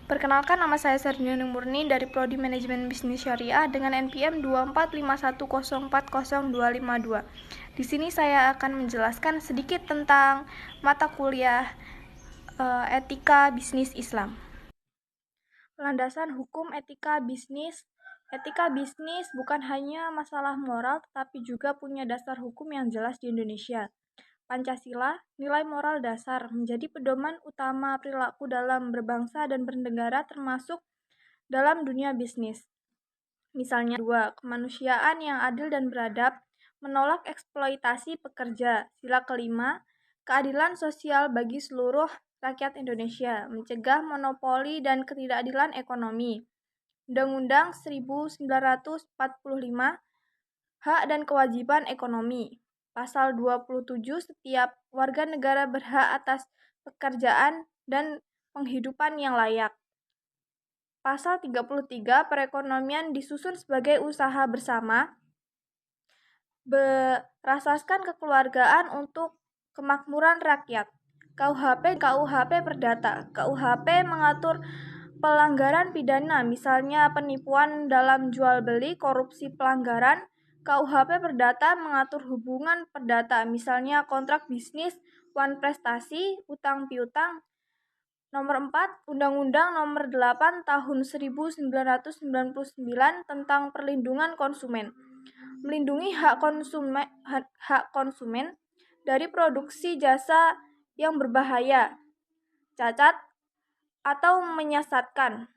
Perkenalkan, nama saya Sardini Murni dari Prodi Manajemen Bisnis Syariah dengan NPM 24510404252. Di sini saya akan menjelaskan sedikit tentang mata kuliah Etika Bisnis Islam. Landasan hukum etika bisnis. Etika bisnis bukan hanya masalah moral, tetapi juga punya dasar hukum yang jelas di Indonesia. Pancasila, nilai moral dasar, menjadi pedoman utama perilaku dalam berbangsa dan bernegara termasuk dalam dunia bisnis. Misalnya 2. Kemanusiaan yang adil dan beradab, menolak eksploitasi pekerja. Sila kelima, keadilan sosial bagi seluruh rakyat Indonesia, mencegah monopoli dan ketidakadilan ekonomi. Undang-Undang 1945, hak dan kewajiban ekonomi. Pasal 27, setiap warga negara berhak atas pekerjaan dan penghidupan yang layak. Pasal 33, perekonomian disusun sebagai usaha bersama, berasaskan kekeluargaan untuk kemakmuran rakyat. KUHP Perdata. KUHP mengatur pelanggaran pidana, misalnya penipuan dalam jual beli, korupsi, pelanggaran. KUHP Perdata mengatur hubungan perdata, misalnya kontrak bisnis, wan prestasi, utang piutang. Nomor 4, Undang-Undang Nomor 8 Tahun 1999 tentang Perlindungan Konsumen. Melindungi hak konsumen dari produksi jasa yang berbahaya, cacat, atau menyesatkan.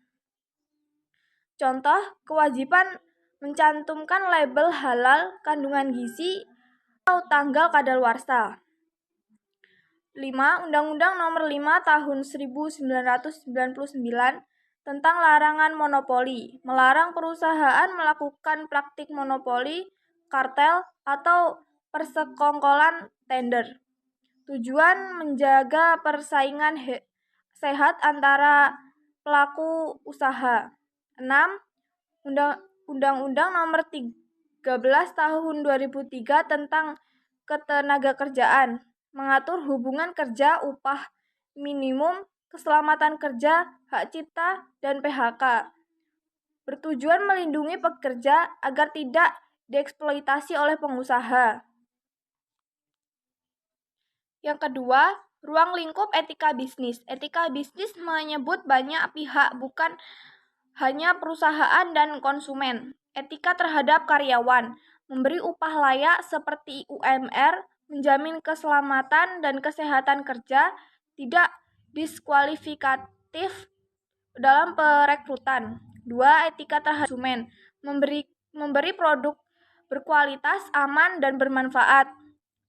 Contoh, kewajiban mencantumkan label halal, kandungan gizi, atau tanggal kadaluarsa. 5. Undang-Undang Nomor 5 Tahun 1999 tentang larangan monopoli, melarang perusahaan melakukan praktik monopoli, kartel, atau persekongkolan tender. Tujuan menjaga persaingan sehat antara pelaku usaha. 6. Undang-Undang Nomor 13 Tahun 2003 tentang Ketenagakerjaan, mengatur hubungan kerja, upah minimum, keselamatan kerja, hak cipta, dan PHK. Bertujuan melindungi pekerja agar tidak dieksploitasi oleh pengusaha. Yang kedua, ruang lingkup etika bisnis. Etika bisnis menyebut banyak pihak, bukan hanya perusahaan dan konsumen. Etika terhadap karyawan, memberi upah layak seperti UMR, menjamin keselamatan dan kesehatan kerja, tidak diskualifikatif dalam perekrutan. 2. Etika terhadap konsumen, memberi produk berkualitas, aman, dan bermanfaat.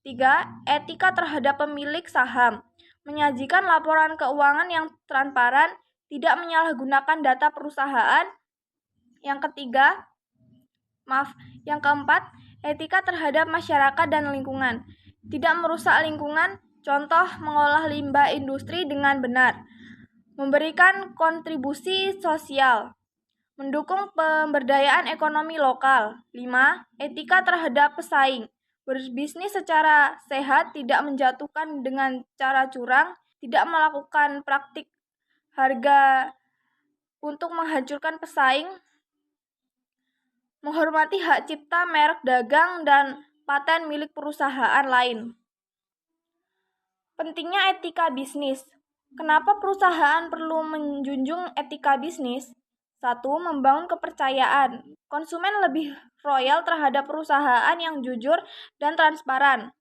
3. Etika terhadap pemilik saham, menyajikan laporan keuangan yang transparan, tidak menyalahgunakan data perusahaan. Yang keempat, etika terhadap masyarakat dan lingkungan, tidak merusak lingkungan, contoh mengolah limbah industri dengan benar, memberikan kontribusi sosial, mendukung pemberdayaan ekonomi lokal. 5. Etika terhadap pesaing, berbisnis secara sehat, tidak menjatuhkan dengan cara curang, tidak melakukan praktik harga untuk menghancurkan pesaing, menghormati hak cipta, merek dagang, dan paten milik perusahaan lain. Pentingnya etika bisnis. Kenapa perusahaan perlu menjunjung etika bisnis? 1. Membangun kepercayaan. Konsumen lebih loyal terhadap perusahaan yang jujur dan transparan.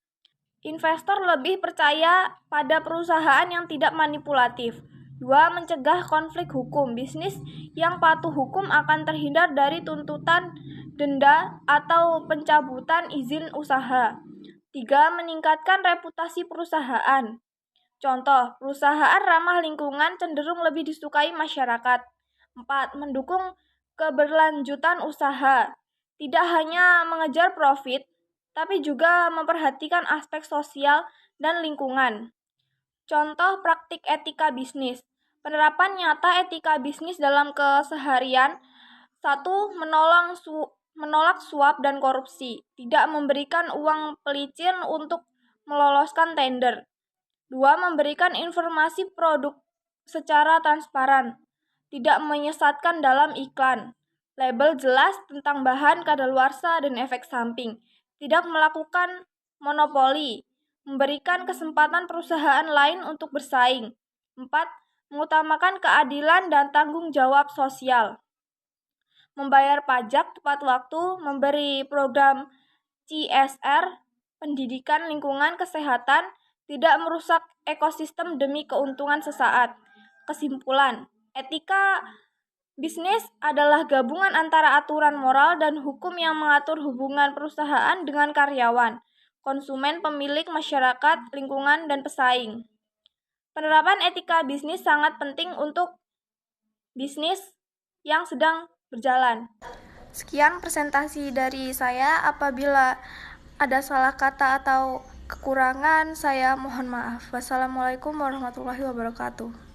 Investor lebih percaya pada perusahaan yang tidak manipulatif. 2. Mencegah konflik hukum. Bisnis yang patuh hukum akan terhindar dari tuntutan denda atau pencabutan izin usaha. 3. Meningkatkan reputasi perusahaan. Contoh, perusahaan ramah lingkungan cenderung lebih disukai masyarakat. 4. Mendukung keberlanjutan usaha. Tidak hanya mengejar profit, tapi juga memperhatikan aspek sosial dan lingkungan. Contoh praktik etika bisnis. Penerapan nyata etika bisnis dalam keseharian. 1. Menolak suap dan korupsi. Tidak memberikan uang pelicin untuk meloloskan tender. 2. Memberikan informasi produk secara transparan. tidak menyesatkan dalam iklan, label jelas tentang bahan kadaluarsa dan efek samping, tidak melakukan monopoli, memberikan kesempatan perusahaan lain untuk bersaing. 4. Mengutamakan keadilan dan tanggung jawab sosial. Membayar pajak tepat waktu, memberi program CSR, pendidikan lingkungan kesehatan, tidak merusak ekosistem demi keuntungan sesaat. Kesimpulan, etika bisnis adalah gabungan antara aturan moral dan hukum yang mengatur hubungan perusahaan dengan karyawan, konsumen, pemilik, masyarakat, lingkungan, dan pesaing. Penerapan etika bisnis sangat penting untuk bisnis yang sedang berjalan. Sekian presentasi dari saya. Apabila ada salah kata atau kekurangan, saya mohon maaf. Wassalamualaikum warahmatullahi wabarakatuh.